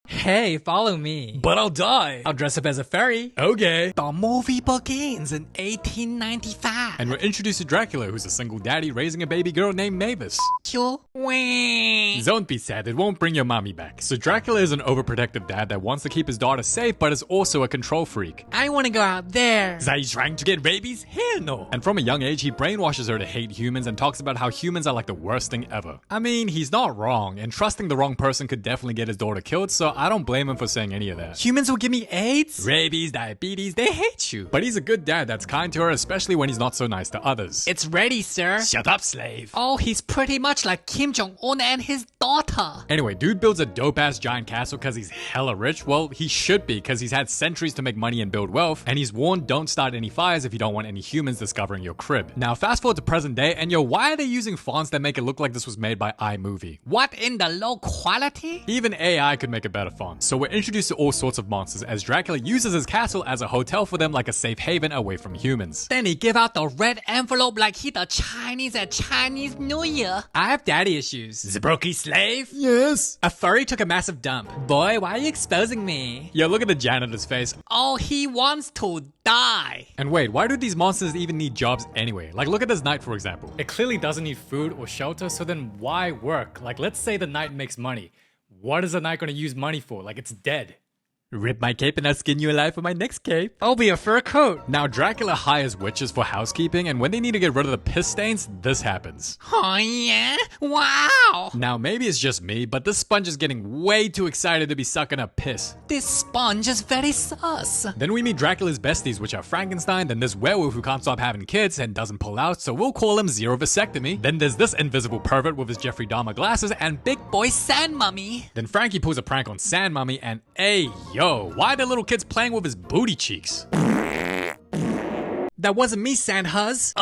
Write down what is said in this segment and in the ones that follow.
Hey, follow me. But I'll die. I'll dress up as a fairy. Okay. The movie begins in 1895. And we're introduced to Dracula, who's a single daddy raising a baby girl named Mavis. Don't be sad, it won't bring your mommy back. So Dracula is an overprotective dad that wants to keep his daughter safe, but is also a control freak. I want to go out there. Is he trying to get rabies? Hell no. And from a young age, he brainwashes her to hate humans and talks about how humans are like the worst thing ever. I mean, he's not wrong, and trusting the wrong person could definitely get his daughter killed, so I don't blame him for saying any of that. Humans will give me AIDS? Rabies, diabetes, they hate you. But he's a good dad that's kind to her, especially when he's not so nice to others. It's ready, sir. Shut up, slave. Oh, he's pretty much like Kim Jong-un and his daughter. Anyway, dude builds a dope-ass giant castle because he's hella rich. Well, he should be, because he's had centuries to make money and build wealth, and he's warned don't start any fires if you don't want any humans discovering your crib. Now, fast forward to present day, and yo, why are they using fonts that make it look like this was made by iMovie? What in the low quality? Even AI could make a better font. So we're introduced to all sorts of monsters as Dracula uses his castle as a hotel for them, like a safe haven away from humans. Then he give out the red envelope like he the Chinese at Chinese New Year. I have daddy issues. Zbrokey slave? Yes. A furry took a massive dump. Boy, why are you exposing me? Yo, look at the janitor's face. Oh, he wants to die. And wait, why do these monsters even need jobs anyway? Like, look at this knight, for example. It clearly doesn't need food or shelter, so then why work? Like, let's say the knight makes money. What is the knight gonna use money for? Like, it's dead. Rip my cape and I'll skin you alive for my next cape. I'll be a fur coat. Now, Dracula hires witches for housekeeping, and when they need to get rid of the piss stains, this happens. Oh yeah? Wow! Now, maybe it's just me, but this sponge is getting way too excited to be sucking up piss. This sponge is very sus. Then we meet Dracula's besties, which are Frankenstein, then this werewolf who can't stop having kids and doesn't pull out, so we'll call him Zero Vasectomy. Then there's this invisible pervert with his Jeffrey Dahmer glasses and big Boy Sand Mummy. Then Frankie pulls a prank on Sand Mummy, and hey, yo, why are the little kids playing with his booty cheeks? That wasn't me, Sandhuz.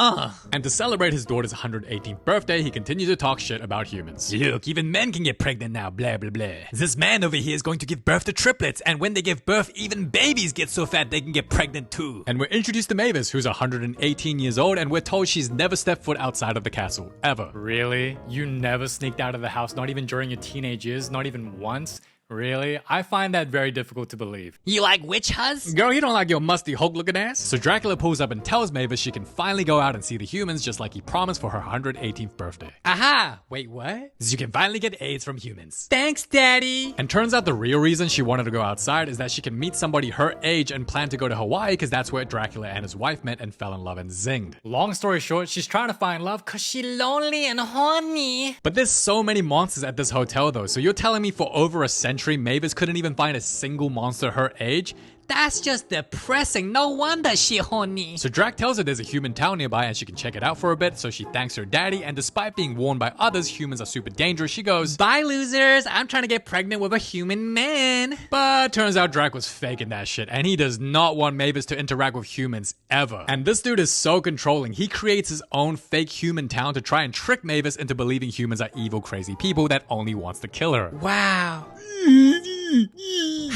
And to celebrate his daughter's 118th birthday, he continued to talk shit about humans. Look, even men can get pregnant now, blah blah blah. This man over here is going to give birth to triplets, and when they give birth, even babies get so fat they can get pregnant too. And we're introduced to Mavis, who's 118 years old, and we're told she's never stepped foot outside of the castle, ever. Really? You never sneaked out of the house, not even during your teenage years, not even once? Really? I find that very difficult to believe. You like witch huzz? Girl, you don't like your musty Hulk looking ass? So Dracula pulls up and tells Mavis she can finally go out and see the humans just like he promised for her 118th birthday. Aha! Wait, what? So you can finally get AIDS from humans. Thanks, Daddy! And turns out the real reason she wanted to go outside is that she can meet somebody her age and plan to go to Hawaii because that's where Dracula and his wife met and fell in love and zinged. Long story short, she's trying to find love cause She lonely and horny. But there's so many monsters at this hotel though, so you're telling me for over a century Mavis couldn't even find a single monster her age? That's just depressing. No wonder she horny. So Drac tells her there's a human town nearby and she can check it out for a bit, so she thanks her daddy, and despite being warned by others humans are super dangerous, she goes, Bye, losers. I'm trying to get pregnant with a human man. But turns out Drac was faking that shit, and he does not want Mavis to interact with humans ever. And this dude is so controlling, he creates his own fake human town to try and trick Mavis into believing humans are evil, crazy people that only wants to kill her. Wow.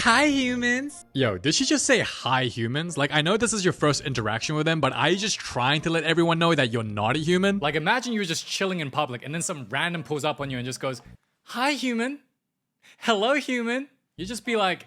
Hi, humans. Yo, did she just say hi, humans? Like, I know this is your first interaction with them, but are you just trying to let everyone know that you're not a human? Like, imagine you were just chilling in public and then some random pulls up on you and just goes, hi, human. Hello, human. You just be like,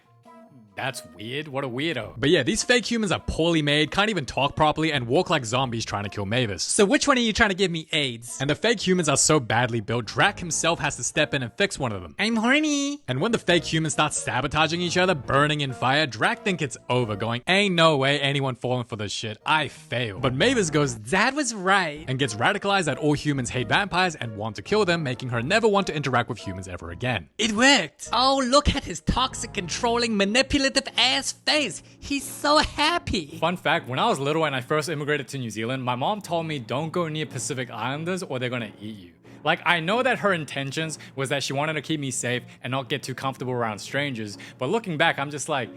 that's weird. What a weirdo. But yeah, these fake humans are poorly made, can't even talk properly, and walk like zombies trying to kill Mavis. So which one are you trying to give me AIDS? And the fake humans are so badly built, Drac himself has to step in and fix one of them. I'm horny. And when the fake humans start sabotaging each other, burning in fire, Drac thinks it's over, going, ain't no way anyone falling for this shit. I fail. But Mavis goes, Dad was right. And gets radicalized that all humans hate vampires and want to kill them, making her never want to interact with humans ever again. It worked. Oh, look at his toxic, controlling, manipulative ass face. He's so happy. Fun fact, when I was little and I first immigrated to New Zealand, my mom told me don't go near Pacific Islanders or they're gonna eat you. Like, I know that her intentions was that she wanted to keep me safe and not get too comfortable around strangers, but looking back, I'm just like,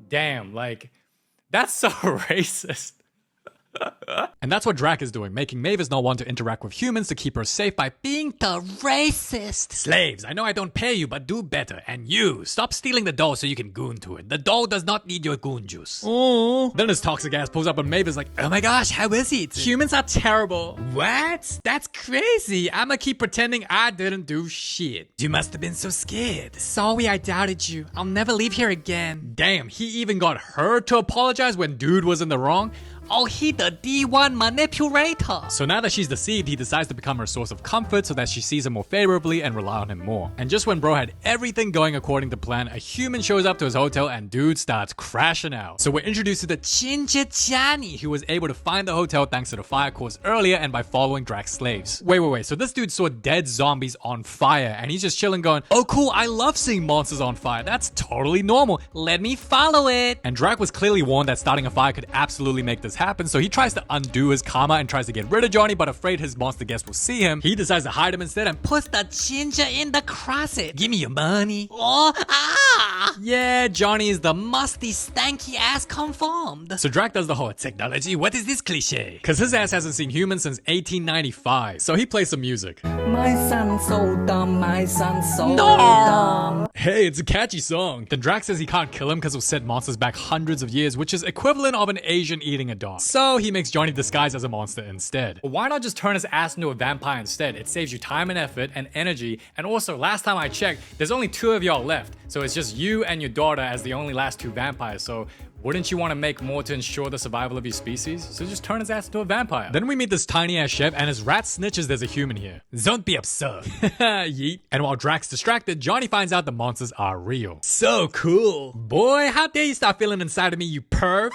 damn, like, that's so racist. And that's what Drac is doing, making Mavis not want to interact with humans to keep her safe by being the racist. Slaves, I know I don't pay you, but do better. And you, stop stealing the doll so you can goon to it. The doll does not need your goon juice. Oh. Then his toxic ass pulls up on Mavis like, oh my gosh, how is it? Humans are terrible. What? That's crazy. I'ma keep pretending I didn't do shit. You must have been so scared. Sorry I doubted you. I'll never leave here again. Damn, he even got her to apologize when dude was in the wrong. Oh, he the D1 manipulator. So now that she's deceived, he decides to become her source of comfort so that she sees him more favorably and rely on him more. And just when bro had everything going according to plan, a human shows up to his hotel and dude starts crashing out. So we're introduced to the Ginger Johnny, who was able to find the hotel thanks to the fire caused earlier and by following Drac's slaves. Wait. So this dude saw dead zombies on fire and he's just chilling going, oh cool, I love seeing monsters on fire. That's totally normal. Let me follow it. And Drac was clearly warned that starting a fire could absolutely make this happen, so he tries to undo his karma and tries to get rid of Johnny, but afraid his monster guest will see him, he decides to hide him instead and puts the ginger in the closet. Give me your money. Oh, ah! Yeah, Johnny is the musty, Stanky ass confirmed. So Drac does the whole technology, what is this cliche? Cause his ass hasn't seen humans since 1895, so he plays some music. My son's so dumb, my son's so dumb. Hey, it's a catchy song. Then Drac says he can't kill him because he'll set monsters back hundreds of years, which is equivalent of an Asian eating a dog. So he makes Johnny disguise as a monster instead. Why not just turn his ass into a vampire instead? It saves you time and effort and energy. And also, last time I checked, there's only 2 of y'all left. So it's just you and your daughter as the only last 2 vampires. So wouldn't you want to make more to ensure the survival of your species? So just turn his ass into a vampire. Then we meet this tiny ass chef and his rat snitches there's a human here. Don't be absurd. Yeet. And while Drac's distracted, Johnny finds out the monsters are real. So cool. Boy, how dare you start feeling inside of me, you perv.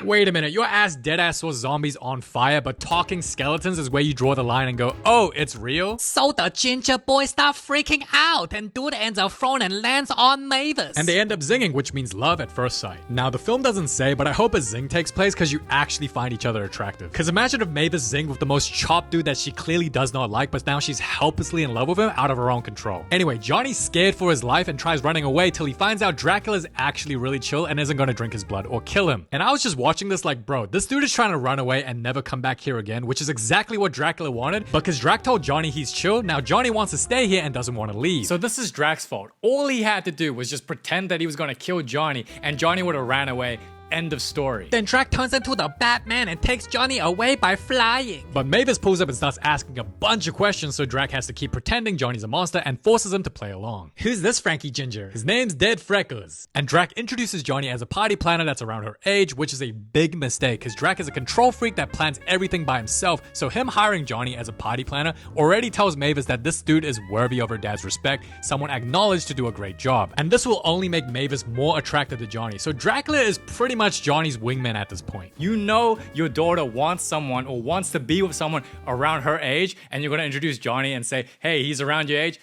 Wait a minute, your ass deadass saw zombies on fire, but talking skeletons is where you draw the line and go, oh, it's real? So the ginger boy start freaking out and dude ends up thrown and lands on Mavis. And they end up zinging, which means love at first sight. Now, the film doesn't say, but I hope a zing takes place because you actually find each other attractive. Because imagine if Mavis zinged with the most chopped dude that she clearly does not like, but now she's helplessly in love with him out of her own control. Anyway, Johnny's scared for his life and tries running away till he finds out Dracula is actually really chill and isn't gonna drink his blood or kill him. And I was just watching this like, bro, this dude is trying to run away and never come back here again, which is exactly what Dracula wanted, because Drac told Johnny he's chill, now Johnny wants to stay here and doesn't want to leave. So this is Drac's fault. All he had to do was just pretend that he was gonna kill Johnny and Johnny would have ran away. End of story. Then Drac turns into the Batman and takes Johnny away by flying. But Mavis pulls up and starts asking a bunch of questions, so Drac has to keep pretending Johnny's a monster and forces him to play along. Who's this Frankie Ginger? His name's Dead Freckles. And Drac introduces Johnny as a party planner that's around her age, which is a big mistake because Drac is a control freak that plans everything by himself, so him hiring Johnny as a party planner already tells Mavis that this dude is worthy of her dad's respect, someone acknowledged to do a great job. And this will only make Mavis more attracted to Johnny, so Dracula is pretty much Johnny's wingman at this point. You know your daughter wants someone or wants to be with someone around her age, and you're gonna introduce Johnny and say, hey, he's around your age.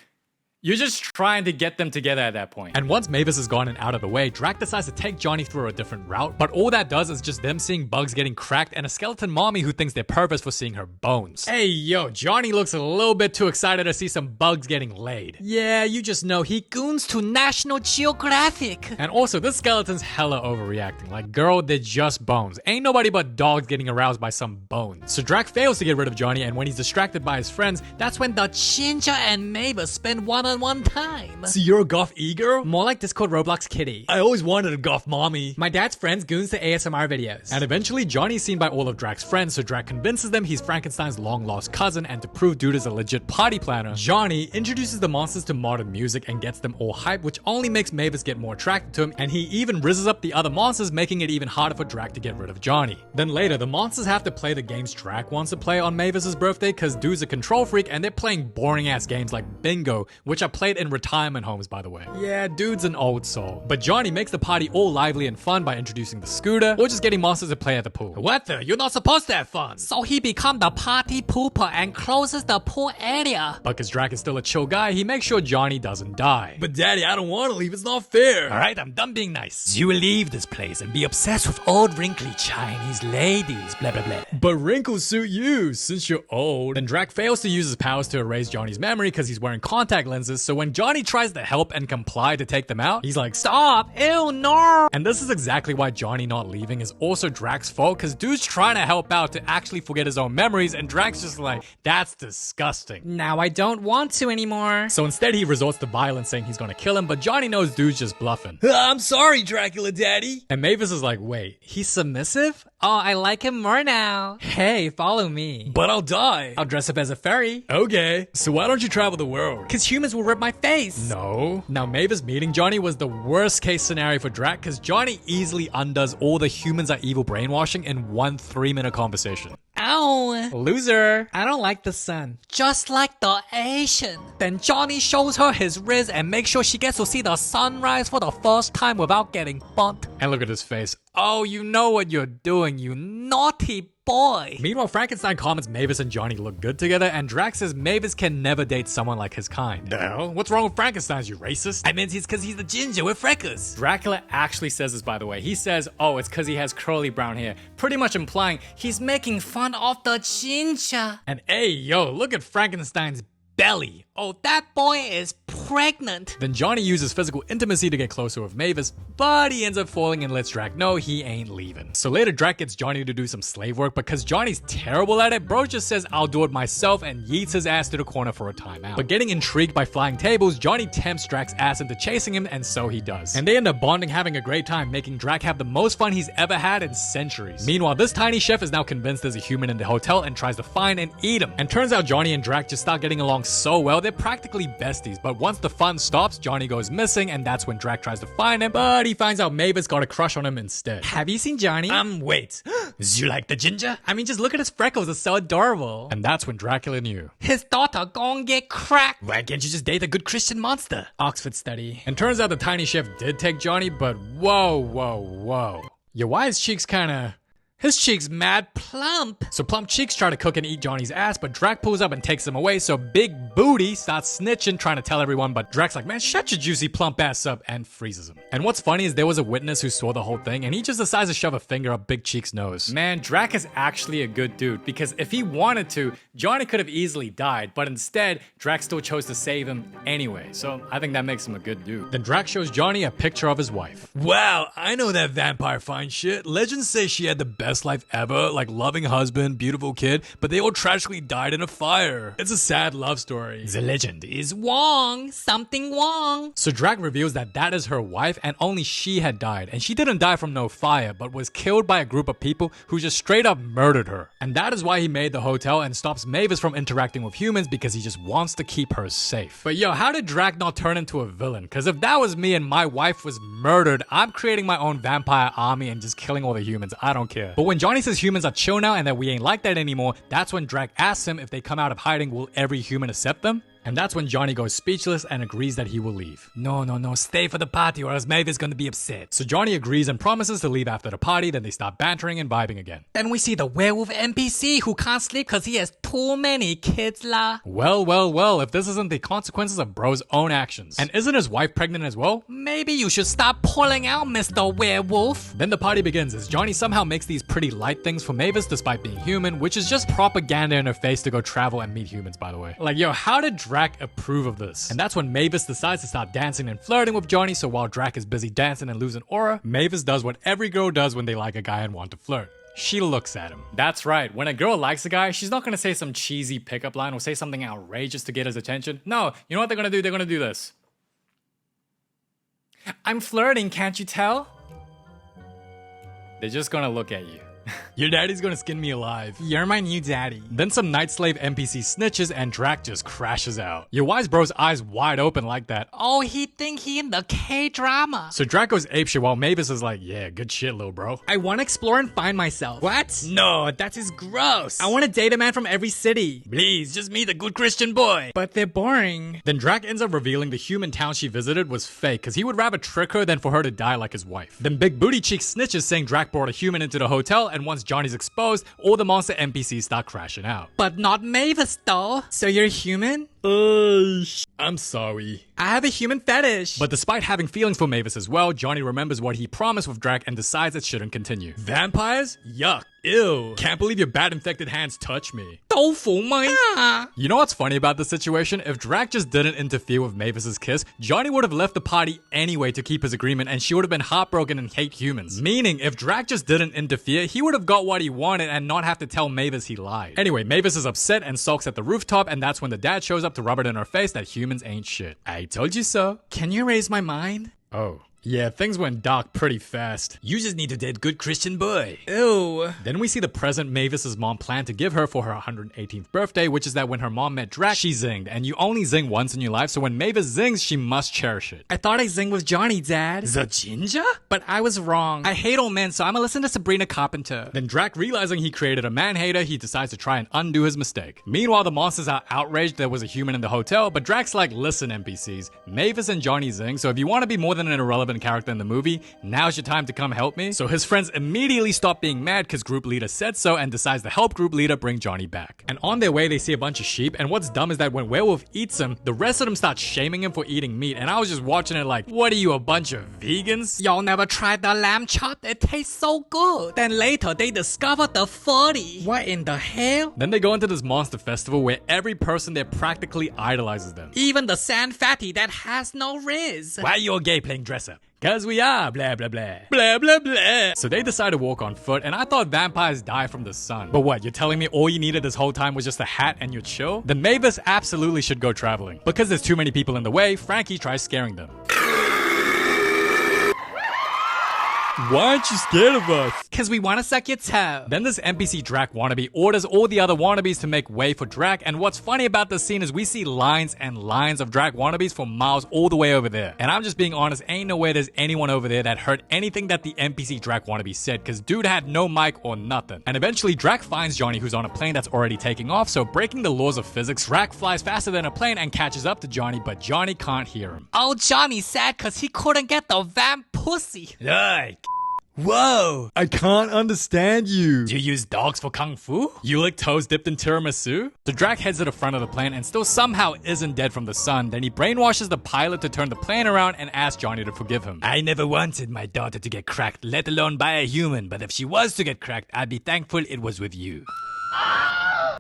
You're just trying to get them together at that point. And once Mavis is gone and out of the way, Drac decides to take Johnny through a different route, but all that does is just them seeing bugs getting cracked and a skeleton mommy who thinks they're perverts for seeing her bones. Hey yo, Johnny looks a little bit too excited to see some bugs getting laid. Yeah, you just know he goons to National Geographic. And also, this skeleton's hella overreacting. Like, girl, they're just bones. Ain't nobody but dogs getting aroused by some bones. So Drac fails to get rid of Johnny, and when he's distracted by his friends, that's when the Ginger and Mavis spend one-on-one time. So you're a goth e-girl? More like Discord Roblox kitty. I always wanted a goth mommy. My dad's friends goons to ASMR videos. And eventually, Johnny's seen by all of Drac's friends, so Drac convinces them he's Frankenstein's long-lost cousin, and to prove dude is a legit party planner, Johnny introduces the monsters to modern music and gets them all hyped, which only makes Mavis get more attracted to him, and he even rizzes up the other monsters, making it even harder for Drac to get rid of Johnny. Then later, the monsters have to play the games Drac wants to play on Mavis's birthday, cause dude's a control freak, and they're playing boring-ass games like Bingo, which are played in retirement homes, by the way. Yeah, dude's an old soul. But Johnny makes the party all lively and fun by introducing the scooter, or just getting monsters to play at the pool. What the? You're not supposed to have fun. So he becomes the party pooper and closes the pool area. But cause Drac is still a chill guy, he makes sure Johnny doesn't die. But daddy, I don't want to leave, it's not fair. Alright, I'm done being nice. You will leave this place and be obsessed with old wrinkly Chinese ladies, blah blah blah. But wrinkles suit you, since you're old. Then Drac fails to use his powers to erase Johnny's memory cause he's wearing contact lenses consequences, so when Johnny tries to help and comply to take them out, he's like, stop, ew, no. And this is exactly why Johnny not leaving is also Drac's fault, because dude's trying to help out to actually forget his own memories, and Drac's just like, that's disgusting. Now I don't want to anymore. So instead he resorts to violence, saying he's gonna kill him, but Johnny knows dude's just bluffing. I'm sorry, Dracula Daddy. And Mavis is like, wait, he's submissive? Oh, I like him more now. Hey, follow me. But I'll die. I'll dress up as a fairy. Okay, so why don't you travel the world? Cause humans will rip my face. No. Now Mavis meeting Johnny was the worst case scenario for Drac, because Johnny easily undoes all the humans are evil brainwashing in one 3-minute conversation. Ow. Loser. I don't like the sun. Just like the Asian. Then Johnny shows her his wrist and makes sure she gets to see the sunrise for the first time without getting burnt. And look at his face. Oh, you know what you're doing, you naughty boy. Meanwhile, Frankenstein comments Mavis and Johnny look good together, and Drac says Mavis can never date someone like his kind. The hell? What's wrong with Frankenstein's, you racist? I meant it's cause he's the ginger with freckles. Dracula actually says this, by the way. He says, oh, it's because he has curly brown hair, pretty much implying he's making fun of the ginger. And hey, yo, look at Frankenstein's belly. Oh, that boy is pregnant. Then Johnny uses physical intimacy to get closer with Mavis, but he ends up falling and lets Drac know he ain't leaving. So later Drac gets Johnny to do some slave work, because Johnny's terrible at it, bro just says I'll do it myself and yeets his ass to the corner for a timeout. But getting intrigued by flying tables, Johnny tempts Drac's ass into chasing him, and so he does. And they end up bonding, having a great time, making Drac have the most fun he's ever had in centuries. Meanwhile, this tiny chef is now convinced there's a human in the hotel and tries to find and eat him. And turns out Johnny and Drac just start getting along so well, they're practically besties. But once the fun stops, Johnny goes missing, and that's when Drac tries to find him, but he finds out Mavis got a crush on him instead. Have you seen Johnny? Wait. You like the ginger? I mean, just look at his freckles, it's so adorable. And that's when Dracula knew. His daughter gon' get cracked. Why can't you just date a good Christian monster? Oxford study. And turns out the tiny chef did take Johnny, but whoa. Your wife's cheeks kinda... His cheeks mad plump. So plump cheeks try to cook and eat Johnny's ass, but Drac pulls up and takes him away, so Big Booty starts snitching, trying to tell everyone, but Drac's like, man, shut your juicy plump ass up, and freezes him. And what's funny is there was a witness who saw the whole thing, and he just decides to shove a finger up Big Cheek's nose. Man, Drac is actually a good dude, because if he wanted to, Johnny could have easily died, but instead, Drac still chose to save him anyway, so I think that makes him a good dude. Then Drac shows Johnny a picture of his wife. Wow, I know that vampire fine shit. Legends say she had the best life ever, like loving husband, beautiful kid, but they all tragically died in a fire. It's a sad love story. The legend is Wong, something wrong. So Drac reveals that that is her wife, and only she had died. And she didn't die from no fire, but was killed by a group of people who just straight up murdered her. And that is why he made the hotel and stops Mavis from interacting with humans, because he just wants to keep her safe. But yo, how did Drac not turn into a villain? Because if that was me and my wife was murdered, I'm creating my own vampire army and just killing all the humans. I don't care. But when Johnny says humans are chill now and that we ain't like that anymore, that's when Drac asks him if they come out of hiding, will every human accept them? And that's when Johnny goes speechless and agrees that he will leave. No, stay for the party or else Mavis is gonna be upset. So Johnny agrees and promises to leave after the party, then they start bantering and vibing again. Then we see the werewolf NPC who can't sleep cause he has too many kids lah. Well, if this isn't the consequences of bro's own actions. And isn't his wife pregnant as well? Maybe you should stop pulling out, Mr. Werewolf. Then the party begins as Johnny somehow makes these pretty light things for Mavis despite being human, which is just propaganda in her face to go travel and meet humans, by the way. Like, yo, how did Drac approve of this? And that's when Mavis decides to start dancing and flirting with Johnny, so while Drac is busy dancing and losing aura, Mavis does what every girl does when they like a guy and want to flirt. She looks at him. That's right. When a girl likes a guy, she's not gonna say some cheesy pickup line or say something outrageous to get his attention. No, you know what they're gonna do? They're gonna do this. I'm flirting, can't you tell? They're just gonna look at you. Your daddy's gonna skin me alive. You're my new daddy. Then some night slave NPC snitches and Drac just crashes out. Your wise bro's eyes wide open like that. Oh, he think he in the K-drama. So Drac goes apeshit while Mavis is like, yeah, good shit, little bro. I want to explore and find myself. What? No, that is gross. I want to date a man from every city. Please, just meet a good Christian boy. But they're boring. Then Drac ends up revealing the human town she visited was fake, because he would rather trick her than for her to die like his wife. Then Big Booty Cheek snitches saying Drac brought a human into the hotel, and once Johnny's exposed, all the monster NPCs start crashing out. But not Mavis though. So you're human? I'm sorry. I have a human fetish. But despite having feelings for Mavis as well, Johnny remembers what he promised with Drac and decides it shouldn't continue. Vampires? Yuck. Ew. Can't believe your bat-infected hands touch me. The 豆腐妹啊. You know what's funny about this situation? If Drac just didn't interfere with Mavis's kiss, Johnny would have left the party anyway to keep his agreement and she would have been heartbroken and hate humans. Meaning, if Drac just didn't interfere, he would have got what he wanted and not have to tell Mavis he lied. Anyway, Mavis is upset and sulks at the rooftop, and that's when the dad shows up to rub it in her face that humans ain't shit. I told you so. Can you raise my mind? Oh. Yeah, things went dark pretty fast. You just need to date good Christian boy. Ew. Then we see the present Mavis's mom planned to give her for her 118th birthday, which is that when her mom met Drac, she zinged. And you only zing once in your life, so when Mavis zings, she must cherish it. I thought I zinged with Johnny, Dad. The ginger? But I was wrong. I hate old men, so I'ma listen to Sabrina Carpenter. Then Drac, realizing he created a man-hater, he decides to try and undo his mistake. Meanwhile, the monsters are outraged there was a human in the hotel, but Drac's like, listen NPCs, Mavis and Johnny zing, so if you want to be more than an irrelevant character in the movie, now's your time to come help me. So his friends immediately stop being mad because group leader said so and decides to help group leader bring Johnny back. And on their way, they see a bunch of sheep, and what's dumb is that when Werewolf eats him, the rest of them start shaming him for eating meat, and I was just watching it like, what are you, a bunch of vegans? Y'all never tried the lamb chop? It tastes so good. Then later, they discovered the 40. What in the hell? Then they go into this monster festival where every person there practically idolizes them. Even the sand fatty that has no riz. Why you gay playing dress up? Cause we are, blah blah blah. Blah blah blah. So they decide to walk on foot, and I thought vampires die from the sun. But what, you're telling me all you needed this whole time was just a hat and you're chill? Then Mavis absolutely should go traveling. Because there's too many people in the way, Frankie tries scaring them. Why aren't you scared of us? Cause we wanna suck your toe. Then this NPC Drac wannabe orders all the other wannabes to make way for Drac, and what's funny about this scene is we see lines and lines of Drac wannabes for miles all the way over there. And I'm just being honest, ain't no way there's anyone over there that heard anything that the NPC Drac wannabe said, cause dude had no mic or nothing. And eventually Drac finds Johnny, who's on a plane that's already taking off, so breaking the laws of physics, Drac flies faster than a plane and catches up to Johnny, but Johnny can't hear him. Oh, Johnny's sad cause he couldn't get the vamp pussy. Like, whoa! I can't understand you. Do you use dogs for kung fu? You lick toes dipped in tiramisu? The Drac heads to the front of the plane and still somehow isn't dead from the sun. Then he brainwashes the pilot to turn the plane around and asks Johnny to forgive him. I never wanted my daughter to get cracked, let alone by a human. But if she was to get cracked, I'd be thankful it was with you.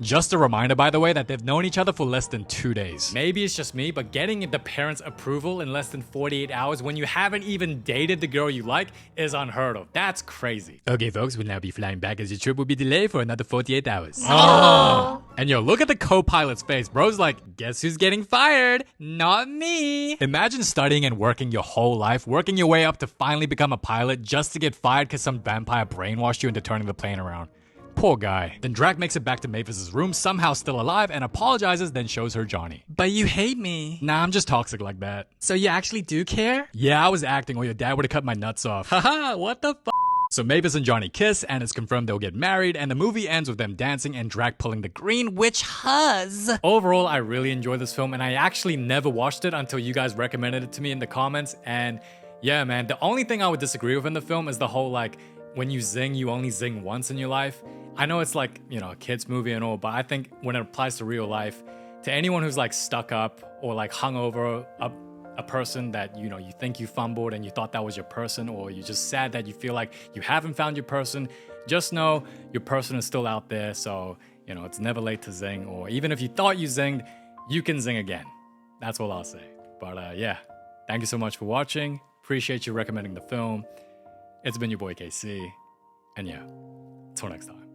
Just a reminder, by the way, that they've known each other for less than 2 days. Maybe it's just me, but getting the parents' approval in less than 48 hours when you haven't even dated the girl you like is unheard of. That's crazy. Okay, folks, we'll now be flying back as your trip will be delayed for another 48 hours. Oh. And yo, look at the co-pilot's face. Bro's like, guess who's getting fired? Not me. Imagine studying and working your whole life, working your way up to finally become a pilot just to get fired because some vampire brainwashed you into turning the plane around. Poor guy. Then Drac makes it back to Mavis's room, somehow still alive, and apologizes, then shows her Johnny. But you hate me. Nah, I'm just toxic like that. So you actually do care? Yeah, I was acting or your dad would have cut my nuts off. Haha, what the f? So Mavis and Johnny kiss, and it's confirmed they'll get married, and the movie ends with them dancing and Drac pulling the Green Witch Huzz. Overall, I really enjoyed this film, and I actually never watched it until you guys recommended it to me in the comments. And yeah, man, the only thing I would disagree with in the film is the whole like, when you zing, you only zing once in your life. I know it's like, you know, a kid's movie and all, but I think when it applies to real life, to anyone who's like stuck up or like hung over a person that, you know, you think you fumbled and you thought that was your person, or you're just sad that you feel like you haven't found your person, just know your person is still out there. So, you know, it's never late to zing, or even if you thought you zinged, you can zing again. That's all I'll say. But yeah, thank you so much for watching. Appreciate you recommending the film. It's been your boy KC. And yeah, until next time.